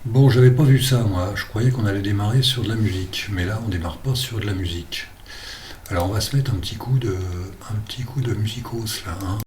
Bon, j'avais pas vu ça, moi. Je croyais qu'on allait démarrer sur de la musique, mais là, on démarre pas sur de la musique. Alors, on va se mettre un petit coup de musicos là, hein.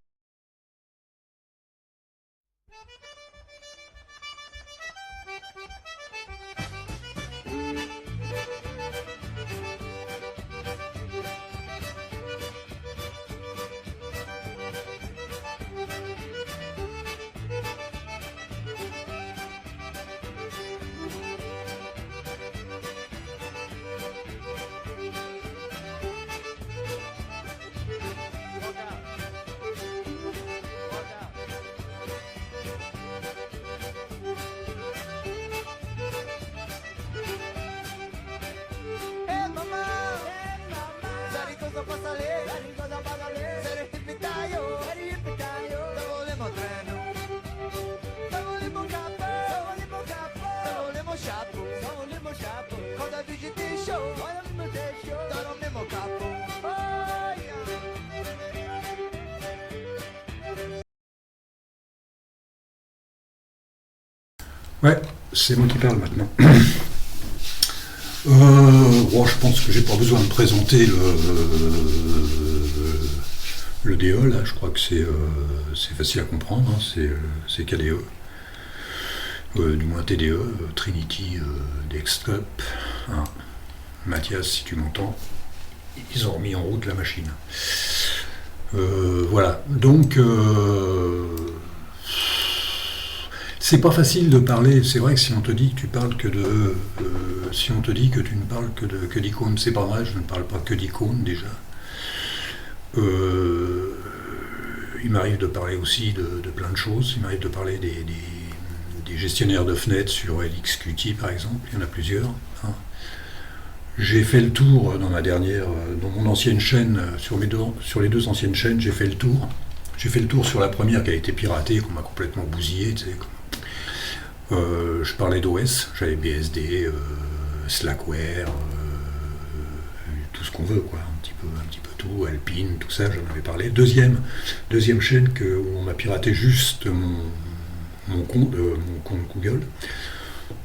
Hey mama, cari cosa passa lì? Cari cosa passa lì? Sei ripetaio, te volemo treno, te volemo capo, te volemo chapo, cosa dici di show? Te volemo capo. Oh, yeah. Ouais, c'est moi qui parle maintenant. Bon, je pense que j'ai pas besoin de présenter le DE, là. Je crois que c'est facile à comprendre, hein. C'est KDE. Du moins TDE, Trinity Desktop, hein. Mathias, si tu m'entends, ils ont remis en route la machine. Voilà, donc c'est pas facile de parler. C'est vrai que si on te dit que tu parles que si on te dit que tu ne parles que d'icônes, c'est pas vrai. Je ne parle pas que d'icônes déjà. Euh, il m'arrive de parler aussi de plein de choses. Il m'arrive de parler des gestionnaires de fenêtres sur LXQT par exemple. Il y en a plusieurs, hein. J'ai fait le tour dans mon ancienne chaîne, sur les deux anciennes chaînes, j'ai fait le tour. J'ai fait le tour sur la première qui a été piratée, qu'on m'a complètement bousillé. Tu sais. Je parlais d'OS, j'avais BSD, Slackware, tout ce qu'on veut, quoi, un petit peu tout, Alpine, tout ça, j'en avais parlé. Deuxième chaîne où on m'a piraté juste mon compte Google.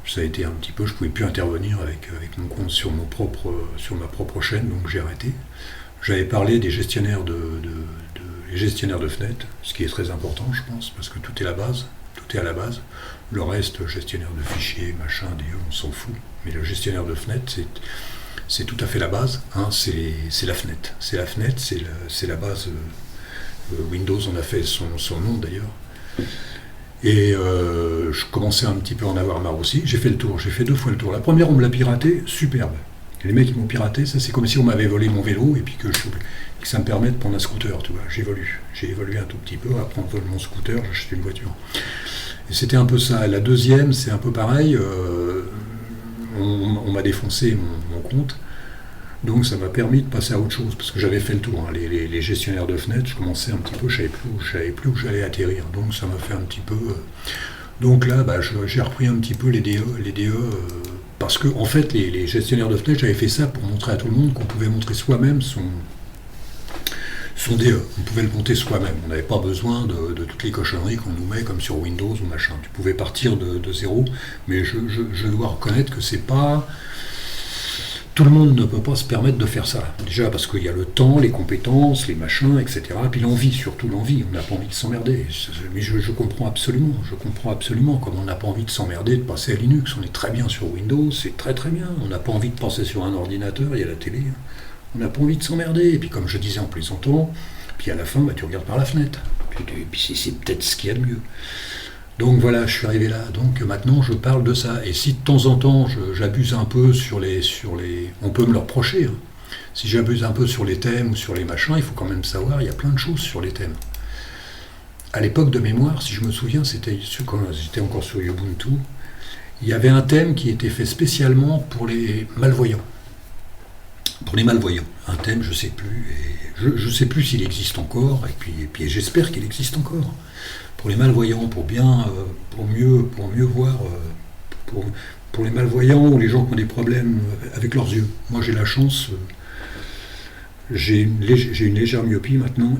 Ça a été un petit peu, je pouvais plus intervenir avec mon compte sur ma propre chaîne, donc j'ai arrêté. J'avais parlé des gestionnaires les gestionnaires de fenêtres, ce qui est très important, je pense, parce que tout est la base. Tout est à la base. Le reste, gestionnaire de fichiers, machin, on s'en fout. Mais le gestionnaire de fenêtres, c'est tout à fait la base, hein. C'est la fenêtre. C'est la fenêtre, c'est la base. Windows en a fait son nom d'ailleurs. Et je commençais un petit peu à en avoir marre aussi. J'ai fait le tour, j'ai fait 2 fois le tour. La première, on me l'a piraté, superbe. Les mecs qui m'ont piraté, ça c'est comme si on m'avait volé mon vélo et puis que ça me permet de prendre un scooter, tu vois. J'ai évolué un tout petit peu. Après, on vole mon scooter, j'achète une voiture. Et c'était un peu ça. La deuxième, c'est un peu pareil. On m'a défoncé mon compte. Donc ça m'a permis de passer à autre chose, parce que j'avais fait le tour, hein. Les gestionnaires de fenêtres, je commençais un petit peu, je savais plus où j'allais atterrir. Donc ça m'a fait un petit peu. Donc là, j'ai repris un petit peu les DE, parce que en fait, les gestionnaires de fenêtres, j'avais fait ça pour montrer à tout le monde qu'on pouvait montrer soi-même son DE. On pouvait le monter soi-même. On n'avait pas besoin de toutes les cochonneries qu'on nous met comme sur Windows ou machin. Tu pouvais partir de zéro, mais je dois reconnaître que c'est pas. Tout le monde ne peut pas se permettre de faire ça. Déjà parce qu'il y a le temps, les compétences, les machins, etc. Puis l'envie, surtout l'envie. On n'a pas envie de s'emmerder. Mais je comprends absolument comme on n'a pas envie de s'emmerder de passer à Linux. On est très bien sur Windows, c'est très très bien. On n'a pas envie de passer sur un ordinateur, il y a la télé. On n'a pas envie de s'emmerder. Et puis comme je disais en plaisantant, puis à la fin, tu regardes par la fenêtre. Puis c'est peut-être ce qu'il y a de mieux. Donc voilà, je suis arrivé là. Donc maintenant, je parle de ça. Et si de temps en temps, j'abuse un peu on peut me le reprocher, hein. Si j'abuse un peu sur les thèmes ou sur les machins, il faut quand même savoir, il y a plein de choses sur les thèmes. À l'époque de mémoire, si je me souviens, quand j'étais encore sur Ubuntu, il y avait un thème qui était fait spécialement pour les malvoyants. Pour les malvoyants. Un thème, je sais plus. Et je sais plus s'il existe encore. Et puis j'espère qu'il existe encore. Pour les malvoyants, pour mieux voir, pour les malvoyants ou les gens qui ont des problèmes avec leurs yeux. Moi j'ai la chance, j'ai une légère myopie maintenant,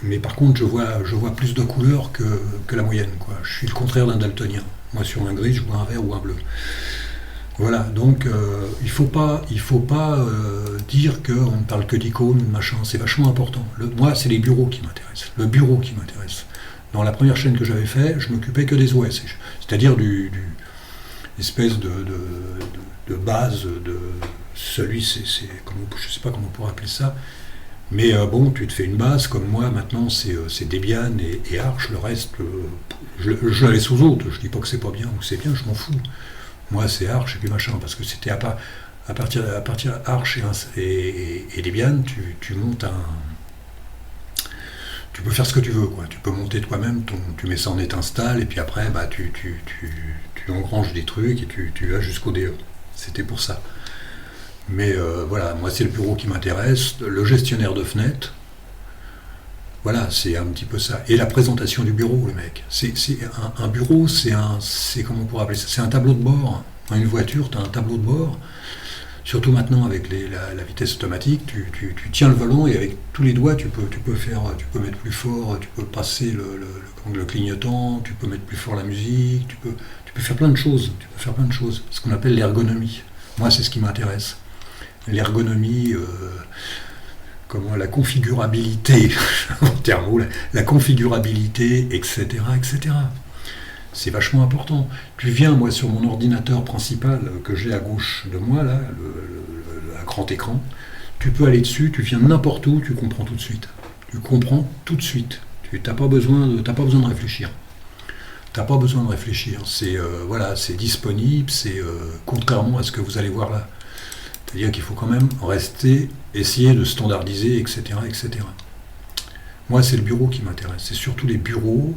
mais par contre je vois plus de couleurs que la moyenne, quoi. Je suis le contraire d'un daltonien. Moi, sur un gris, je bois un vert ou un bleu. Voilà, donc il faut pas dire qu'on ne parle que d'icônes, machin, c'est vachement important. Moi, c'est les bureaux qui m'intéressent, le bureau qui m'intéresse. Dans la première chaîne que j'avais fait, je m'occupais que des OS, c'est-à-dire du espèce de base, celui, je sais pas comment on pourrait appeler ça, mais bon, tu te fais une base, comme moi, maintenant, c'est Debian et Arch, le reste, je la laisse aux autres, je dis pas que c'est pas bien ou c'est bien, je m'en fous. Moi, c'est Arch et puis machin, parce que c'était à partir d'Arch et Debian, tu montes tu peux faire ce que tu veux, quoi. Tu peux monter toi-même, tu mets ça en install, et puis après, bah, tu engranges des trucs et tu vas jusqu'au DE. C'était pour ça. Mais voilà, moi, c'est le bureau qui m'intéresse, le gestionnaire de fenêtres. Voilà, c'est un petit peu ça. Et la présentation du bureau, le mec. Un bureau, c'est comment on pourrait appeler ça, c'est un tableau de bord. Dans une voiture, tu as un tableau de bord. Surtout maintenant avec la vitesse automatique, tu tiens le volant et avec tous les doigts, tu peux mettre plus fort, tu peux passer le clignotant, tu peux mettre plus fort la musique, tu peux faire plein de choses. Tu peux faire plein de choses. Ce qu'on appelle l'ergonomie. Moi, c'est ce qui m'intéresse. L'ergonomie. La configurabilité, la configurabilité, etc., etc. C'est vachement important. Tu viens, moi, sur mon ordinateur principal que j'ai à gauche de moi, là, à grand écran, tu peux aller dessus, tu viens n'importe où, tu comprends tout de suite. Tu comprends tout de suite. Tu n'as pas besoin de réfléchir. T'as pas besoin de réfléchir. C'est disponible, c'est contrairement à ce que vous allez voir là. C'est-à-dire qu'il faut quand même essayer de standardiser, etc., etc. Moi, c'est le bureau qui m'intéresse. C'est surtout les bureaux,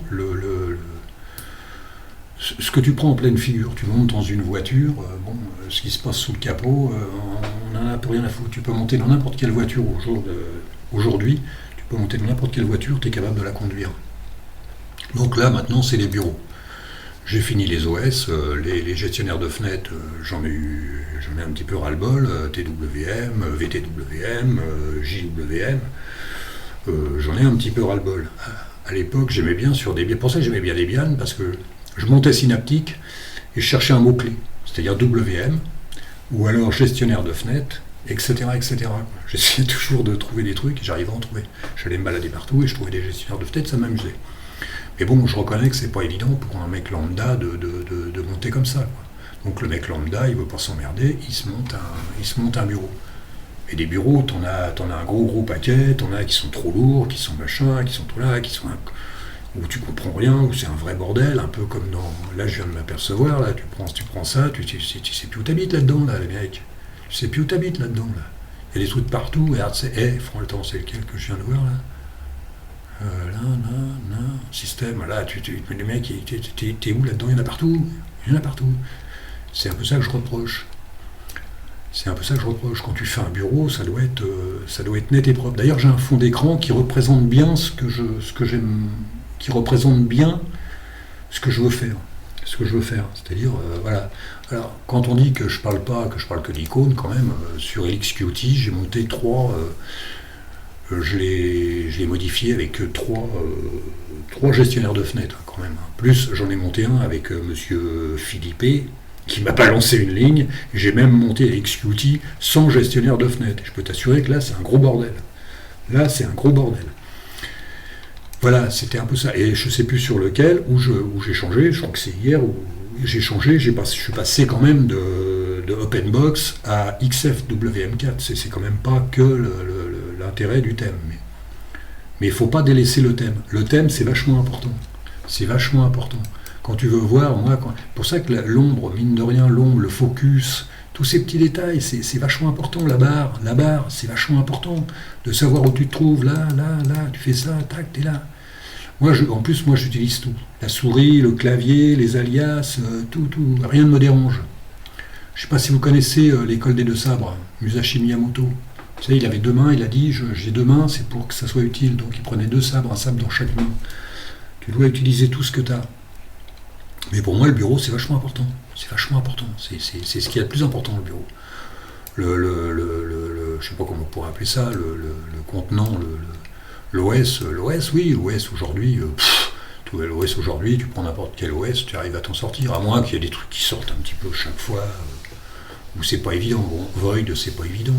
ce que tu prends en pleine figure. Tu montes dans une voiture, ce qui se passe sous le capot, on n'en a plus rien à foutre. Tu peux monter dans n'importe quelle voiture aujourd'hui, tu peux monter dans n'importe quelle voiture, tu es capable de la conduire. Donc là, maintenant, c'est les bureaux. J'ai fini les OS, les gestionnaires de fenêtres, j'en ai un petit peu ras-le-bol, TWM, VTWM, JWM, j'en ai un petit peu ras-le-bol. À l'époque, j'aimais bien sur Debian, pour ça que j'aimais bien Debian, parce que je montais Synaptic et je cherchais un mot-clé, c'est-à-dire WM, ou alors gestionnaire de fenêtres, etc., etc. J'essayais toujours de trouver des trucs et j'arrivais à en trouver. J'allais me balader partout et je trouvais des gestionnaires de fenêtres, ça m'amusait. Mais bon, je reconnais que c'est pas évident pour un mec lambda de monter comme ça, quoi. Donc le mec lambda, il veut pas s'emmerder, il se monte un bureau. Et des bureaux, t'en as un gros paquet, t'en as qui sont trop lourds, qui sont machins, qui sont tout là, où tu comprends rien, où c'est un vrai bordel, un peu comme dans... Là, je viens de m'apercevoir, là, tu prends ça, tu sais plus où t'habites là-dedans, là, les mecs. Tu sais plus où t'habites là-dedans, là. Il y a des trucs partout, regarde, c'est c'est lequel que je viens de voir, là. Système, là, les mecs, t'es où là-dedans? Il y en a partout. C'est un peu ça que je reproche. Quand tu fais un bureau, ça doit être net et propre. D'ailleurs, j'ai un fond d'écran qui représente bien ce que j'aime, qui représente bien ce que je veux faire. C'est-à-dire, voilà. Alors, quand on dit que je parle que d'icônes, quand même, sur LXQT, j'ai monté 3. Je l'ai modifié avec trois gestionnaires de fenêtres, quand même. Plus, j'en ai monté un avec monsieur Philippe, qui m'a balancé une ligne. J'ai même monté LXQT sans gestionnaire de fenêtres. Je peux t'assurer que là, c'est un gros bordel. Voilà, c'était un peu ça. Et je ne sais plus sur lequel, où j'ai changé, je crois que c'est hier, où j'ai changé, je suis passé quand même de OpenBox à XFWM4. C'est quand même pas que l'intérêt du thème. Mais il ne faut pas délaisser le thème. Le thème, c'est vachement important. Quand tu veux voir, pour ça que l'ombre, mine de rien, le focus, tous ces petits détails, c'est vachement important. La barre, c'est vachement important. De savoir où tu te trouves, là, tu fais ça, tac, t'es là. En plus, j'utilise tout. La souris, le clavier, les alias, tout, rien ne me dérange. Je ne sais pas si vous connaissez l'école des deux sabres, Musashi Miyamoto. Vous savez, il avait 2 mains, il a dit, j'ai 2 mains, c'est pour que ça soit utile. Donc il prenait 2 sabres, un sabre dans chaque main. Tu dois utiliser tout ce que tu as. Mais pour moi, le bureau, c'est vachement important. C'est ce qui est le plus important, le bureau. Je sais pas comment on pourrait appeler ça, le contenant, l'OS, oui, l'OS aujourd'hui, L'OS aujourd'hui, tu prends n'importe quel OS, tu arrives à t'en sortir, à moins qu'il y ait des trucs qui sortent un petit peu chaque fois, où c'est pas évident. Bon, Void, c'est pas évident,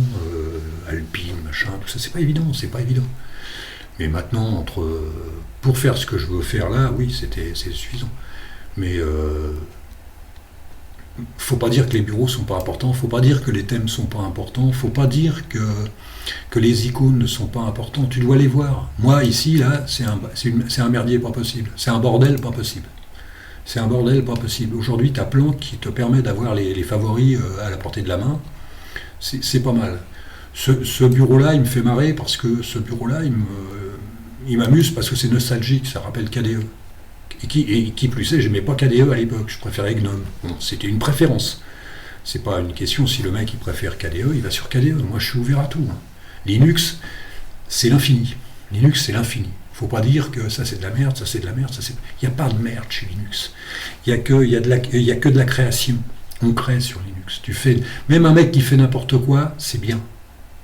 Alpine, machin, tout ça, c'est pas évident. Mais maintenant, pour faire ce que je veux faire là, oui, c'est suffisant. Mais faut pas dire que les bureaux sont pas importants, faut pas dire que les thèmes sont pas importants, faut pas dire que les icônes ne sont pas importants. Tu dois les voir. Moi, ici, là, c'est un merdier pas possible. C'est un bordel pas possible. Aujourd'hui, tu as Plan qui te permet d'avoir les favoris à la portée de la main. C'est pas mal. Ce bureau-là, il me fait marrer parce que ce bureau-là, il m'amuse parce que c'est nostalgique, ça rappelle KDE. Et qui plus est, j'aimais pas KDE à l'époque, je préférais GNOME. Bon, c'était une préférence. C'est pas une question si le mec il préfère KDE, il va sur KDE. Moi je suis ouvert à tout. Linux, c'est l'infini. Faut pas dire que ça c'est de la merde, ça c'est de la merde, il n'y a pas de merde chez Linux. Il y a que de la création. On crée sur Linux. Même un mec qui fait n'importe quoi, c'est bien.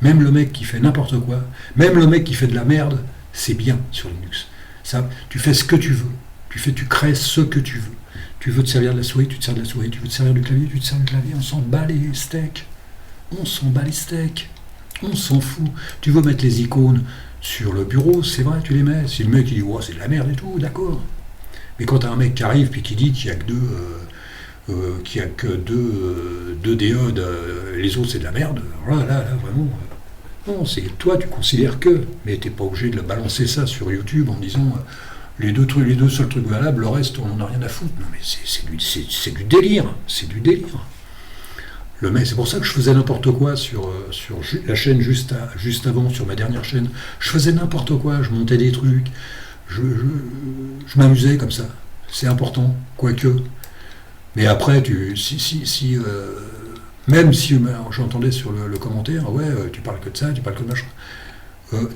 Même le mec qui fait n'importe quoi, même le mec qui fait de la merde, c'est bien sur Linux. Ça, tu fais ce que tu veux. Tu crées ce que tu veux. Tu veux te servir de la souris, tu te sers de la souris. Tu veux te servir du clavier, tu te sers du clavier. On s'en bat les steaks. On s'en fout. Tu veux mettre les icônes sur le bureau, c'est vrai, tu les mets. Si le mec il dit oh, c'est de la merde et tout, d'accord. Mais quand t'as un mec qui arrive puis qui dit qu'il n'y a que deux diodes, les autres c'est de la merde, là vraiment. Non, c'est toi tu considères que, mais t'es pas obligé de le balancer ça sur YouTube en disant les deux seuls trucs valables, le reste on n'en a rien à foutre. Non mais c'est du délire, Le mec, c'est pour ça que je faisais n'importe quoi sur la chaîne juste avant, sur ma dernière chaîne. Je faisais n'importe quoi, je montais des trucs, je m'amusais comme ça. C'est important, quoique. Mais après, même si j'entendais sur le commentaire, ouais, tu parles que de ça, tu parles que de machin.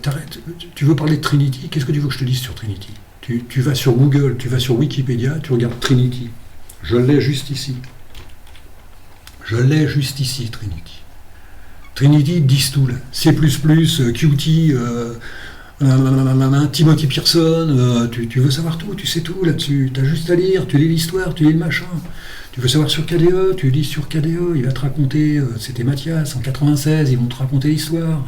T'arrêtes, tu veux parler de Trinity, qu'est-ce que tu veux que je te dise sur Trinity ? Tu vas sur Google, tu vas sur Wikipédia, tu regardes Trinity. Je l'ai juste ici, Trinity. Trinity, Distool, C++, Qt, Timothy Pearson, tu veux savoir tout, tu sais tout là-dessus. Tu as juste à lire, tu lis l'histoire, tu lis le machin. Tu veux savoir sur KDE, tu lis sur KDE, il va te raconter, c'était Mathias, en 96, ils vont te raconter l'histoire.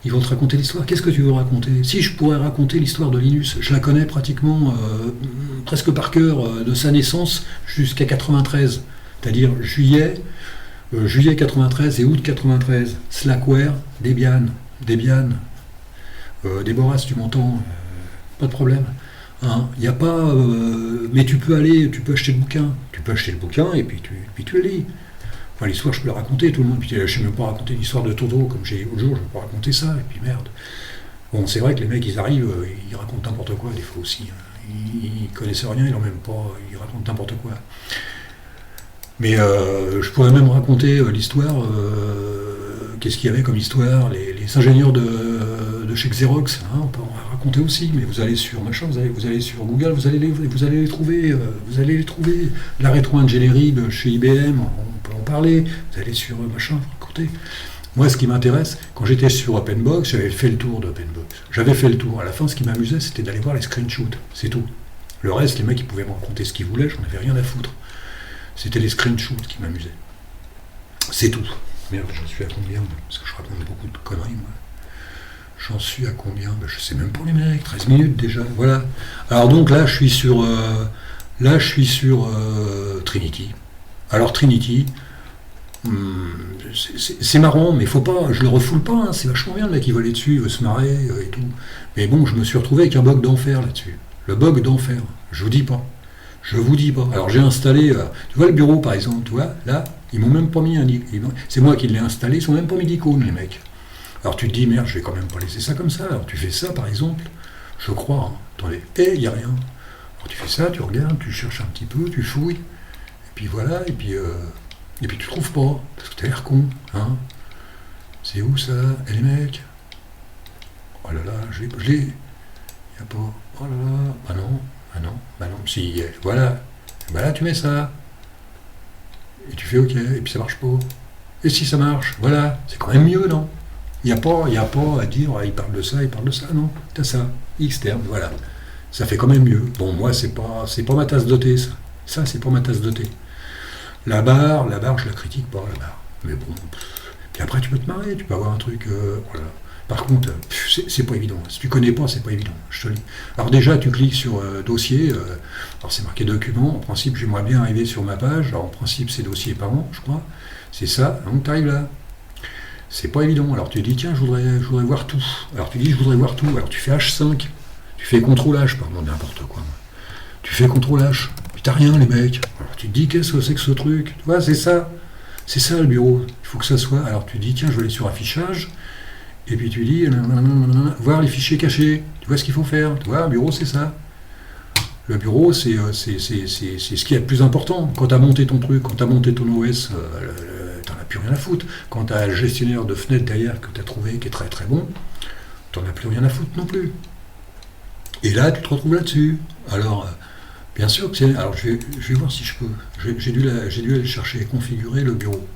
Qu'est-ce que tu veux raconter ? Si je pourrais raconter l'histoire de Linus, je la connais pratiquement presque par cœur de sa naissance jusqu'à 93. C'est-à-dire juillet 93 et août 93. Slackware, Debian. Déborah, si tu m'entends, pas de problème. Hein, y a pas, mais tu peux acheter le bouquin. Et puis tu le lis. Enfin, l'histoire, je peux la raconter, tout le monde. Puis je ne sais même pas raconter l'histoire de Toto, comme j'ai l'autre jour, je ne vais pas raconter ça, et puis merde. Bon, c'est vrai que les mecs, ils arrivent, ils racontent n'importe quoi, des fois aussi. Ils connaissent rien, ils n'en même pas, ils racontent n'importe quoi. Mais je pourrais même raconter l'histoire, qu'est-ce qu'il y avait comme histoire, les ingénieurs de chez Xerox, hein, on peut en raconter aussi, mais vous allez sur machin, vous allez sur Google, vous allez les trouver, la rétro-ingénierie de chez IBM, on peut en parler, vous allez sur machin, vous racontez. Moi, ce qui m'intéresse, quand j'étais sur OpenBox, j'avais fait le tour d'OpenBox. À la fin, ce qui m'amusait, c'était d'aller voir les screenshots, c'est tout. Le reste, les mecs, ils pouvaient me raconter ce qu'ils voulaient, j'en avais rien à foutre. C'était les screenshots qui m'amusaient. C'est tout. Merde, j'en suis à combien ? Parce que je raconte beaucoup de conneries, moi. J'en suis à combien ? Je sais même pas les mecs, 13 minutes déjà, voilà. Alors donc là, je suis sur Trinity. Alors Trinity, c'est marrant, mais faut pas, je le refoule pas, hein, c'est vachement bien, le mec il veut aller dessus, il veut se marrer et tout. Mais bon, je me suis retrouvé avec un bug d'enfer là-dessus. Le bug d'enfer, je vous dis pas. Alors j'ai installé, tu vois le bureau par exemple, tu vois, là, ils m'ont même pas mis un icône. C'est moi qui l'ai installé, ils sont même pas mis d'icône les mecs. Alors tu te dis, merde, je vais quand même pas laisser ça comme ça. Alors tu fais ça par exemple, je crois, hein. Attendez, il n'y a rien. Alors tu fais ça, tu regardes, tu cherches un petit peu, tu fouilles, et puis voilà, et puis tu trouves pas, parce que t'as l'air con, hein. C'est où ça ? Et les mecs ? Oh là là, je l'ai. Il n'y a pas. Oh là là, bah non, si, voilà. Bah là tu mets ça. Et tu fais ok, et puis ça marche pas. Et si ça marche, voilà, c'est quand même mieux, non ? Il n'y a pas à dire, il parle de ça, non, t'as ça, externe, voilà. Ça fait quand même mieux. Bon, moi, c'est pas ma tasse de thé, ça. Ça, c'est pas ma tasse de thé. La barre, je la critique pas, la barre. Mais bon, puis après, tu peux te marrer, tu peux avoir un truc, voilà. Par contre, c'est pas évident. Si tu connais pas, c'est pas évident, je te le dis. Alors déjà, tu cliques sur dossier, alors c'est marqué document, en principe, j'aimerais bien arriver sur ma page, alors en principe, c'est dossier par an, je crois. C'est ça, donc tu arrives là. C'est pas évident. Alors tu dis, tiens, je voudrais voir tout. Alors tu dis, je voudrais voir tout. Alors tu fais H5, tu fais CTRL-H, pardon, n'importe quoi. Tu fais CTRL-H, puis t'as rien, les mecs. Alors tu te dis, qu'est-ce que c'est que ce truc? Tu vois, c'est ça le bureau. Il faut que ça soit. Alors tu dis, tiens, je vais aller sur affichage. Et puis tu dis, voir les fichiers cachés. Tu vois ce qu'il faut faire. Tu vois, un bureau, c'est ça. Le bureau, c'est ce qui est le plus important. Quand tu as monté ton truc, quand tu as monté ton OS, t'en as plus rien à foutre. Quand tu as un gestionnaire de fenêtres derrière que tu as trouvé, qui est très très bon, t'en as plus rien à foutre non plus. Et là, tu te retrouves là-dessus. Alors, bien sûr que c'est... Alors, je vais voir si je peux. J'ai dû aller chercher, configurer le bureau.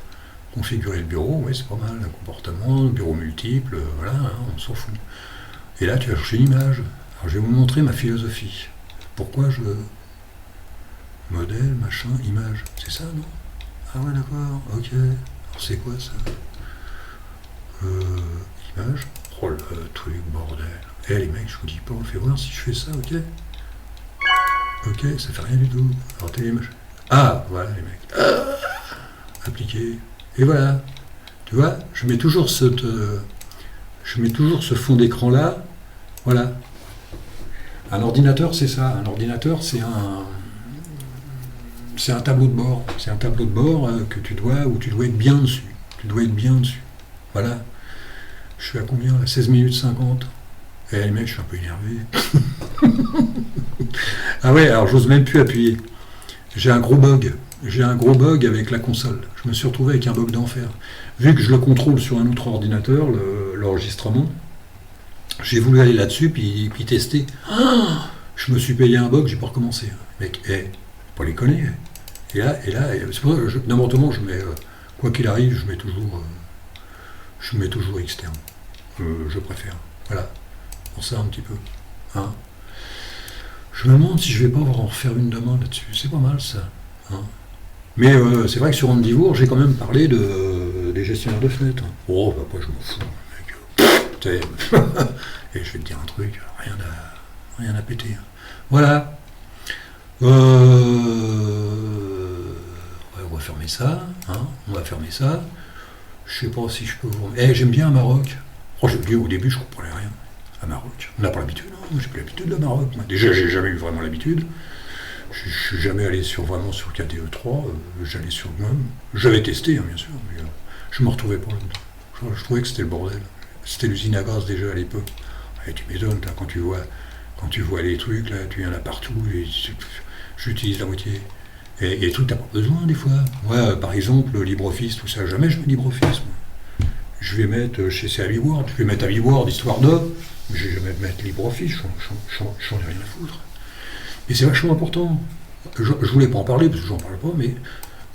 Configurer le bureau, oui, c'est pas mal, un comportement, bureau multiple, voilà, hein, on s'en fout. Et là, tu vas chercher l'image. Alors, je vais vous montrer ma philosophie. Pourquoi je... Modèle, machin, image, c'est ça, non? Ah ouais, d'accord, ok. Alors, c'est quoi, ça? Image. Oh, le truc, bordel. Eh, les mecs, je vous dis pas, on fait voir si je fais ça, ok? Ok, ça fait rien du tout. Alors, téléimage. Ah, voilà, les mecs. Appliquer. Et voilà, tu vois, je mets toujours ce fond d'écran là, voilà. Un ordinateur, c'est ça. Un ordinateur, c'est un tableau de bord. C'est un tableau de bord où tu dois être bien dessus. Tu dois être bien dessus. Voilà. Je suis à combien là? 16 minutes 50. Eh les mecs, je suis un peu énervé. Ah ouais, alors j'ose même plus appuyer. J'ai un gros bug. J'ai un gros bug avec la console. Je me suis retrouvé avec un bug d'enfer. Vu que je le contrôle sur un autre ordinateur, l'enregistrement, j'ai voulu aller là-dessus puis tester. Ah, je me suis payé un bug, j'ai pas recommencé. Mec, pas les connaître. Et là, c'est pour ça que n'importe comment, je mets, quoi qu'il arrive, je mets toujours externe. Je préfère. Voilà. Pour ça un petit peu. Hein. Je me demande si je vais pas en refaire une demain là-dessus. C'est pas mal ça. Hein. Mais c'est vrai que sur Andivour, j'ai quand même parlé des gestionnaires de fenêtres. Oh, bah, moi je m'en fous, mec. Et je vais te dire un truc, rien à péter. Voilà. On va fermer ça. Hein, on va fermer ça. Je sais pas si je peux vous... j'aime bien un Maroc. Oh, au début, je comprenais rien. À Maroc. On n'a pas l'habitude. Moi, j'ai plus l'habitude de Maroc. Moi. Déjà, j'ai jamais eu vraiment l'habitude. Je suis jamais allé vraiment sur KDE3, j'allais sur GNOME. J'avais testé, hein, bien sûr, mais je me retrouvais pas là-dedans. Je trouvais que c'était le bordel. C'était l'usine à gaz déjà à l'époque. Et tu m'étonnes, quand tu vois les trucs, là, tu viens là partout, et j'utilise la moitié. Et les trucs, t'as pas besoin des fois. Moi, par exemple, LibreOffice, tout ça, jamais je mets LibreOffice. Moi. Je vais mettre chez AviWord, je vais mettre AviWord histoire de, mais je vais jamais mettre LibreOffice, j'en ai rien à foutre. Et c'est vachement important. Je voulais pas en parler, parce que j'en parle pas, mais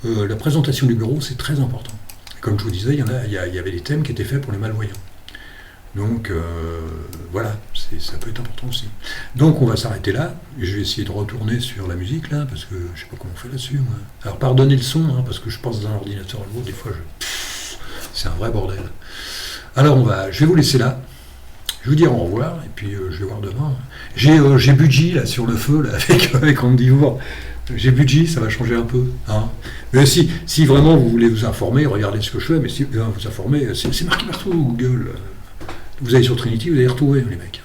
la présentation du bureau, c'est très important. Et comme je vous disais, il y avait des thèmes qui étaient faits pour les malvoyants. Donc, voilà, ça peut être important aussi. Donc, on va s'arrêter là. Et je vais essayer de retourner sur la musique, là, parce que je sais pas comment on fait là-dessus, moi. Alors, pardonnez le son, hein, parce que je passe d'un ordinateur à l'autre, des fois, c'est un vrai bordel. Alors, je vais vous laisser là. Je vais vous dire au revoir, et puis je vais voir demain. J'ai Budgie là sur le feu là, avec Andivour. J'ai Budgie, ça va changer un peu. Hein. Mais si vraiment vous voulez vous informer, regardez ce que je fais, mais si vous voulez vous informer, c'est marqué partout Google. Vous allez sur Trinity, vous allez retrouver les mecs.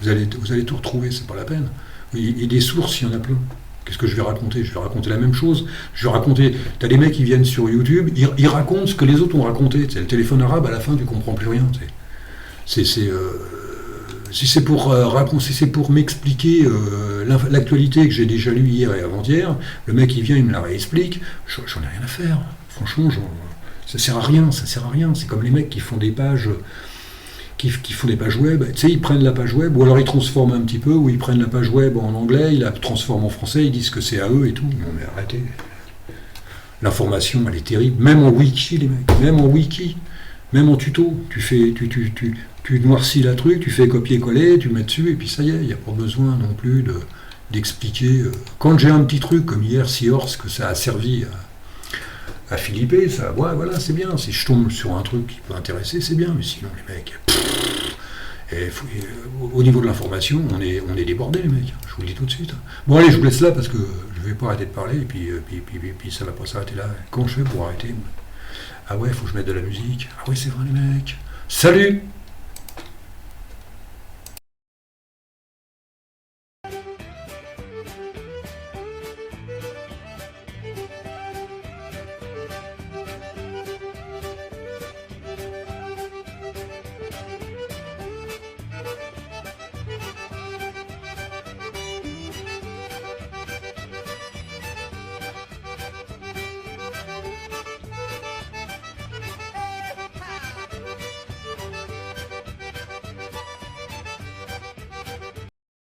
Vous allez tout retrouver, c'est pas la peine. Et des sources, il y en a plein. Qu'est-ce que je vais raconter? Je vais raconter la même chose. Je vais raconter... T'as des mecs qui viennent sur YouTube, ils racontent ce que les autres ont raconté. C'est le téléphone arabe, à la fin, tu comprends plus rien. Si c'est pour m'expliquer l'actualité que j'ai déjà lue hier et avant-hier, le mec il vient, il me la réexplique, j'en ai rien à faire. Franchement, ça sert à rien. C'est comme les mecs qui font des pages web, tu sais, ils prennent la page web, ou alors ils transforment un petit peu, ou ils prennent la page web en anglais, ils la transforment en français, ils disent que c'est à eux et tout. Non mais arrêtez. L'information, elle est terrible. Même en wiki, les mecs, même en wiki. Même en tuto, tu noircis la truc, tu fais copier-coller, tu mets dessus, et puis ça y est, il n'y a pas besoin non plus d'expliquer. Quand j'ai un petit truc comme hier, Seahorse, que ça a servi à Philippe, ça, ouais, voilà, c'est bien. Si je tombe sur un truc qui peut intéresser, c'est bien, mais sinon, les mecs. Au niveau de l'information, on est débordés, les mecs, je vous le dis tout de suite. Bon, allez, je vous laisse là parce que je vais pas arrêter de parler, et puis ça va pas s'arrêter là. Comment je fais pour arrêter? Ah ouais, faut que je mette de la musique. Ah oui, c'est vrai, les mecs. Salut!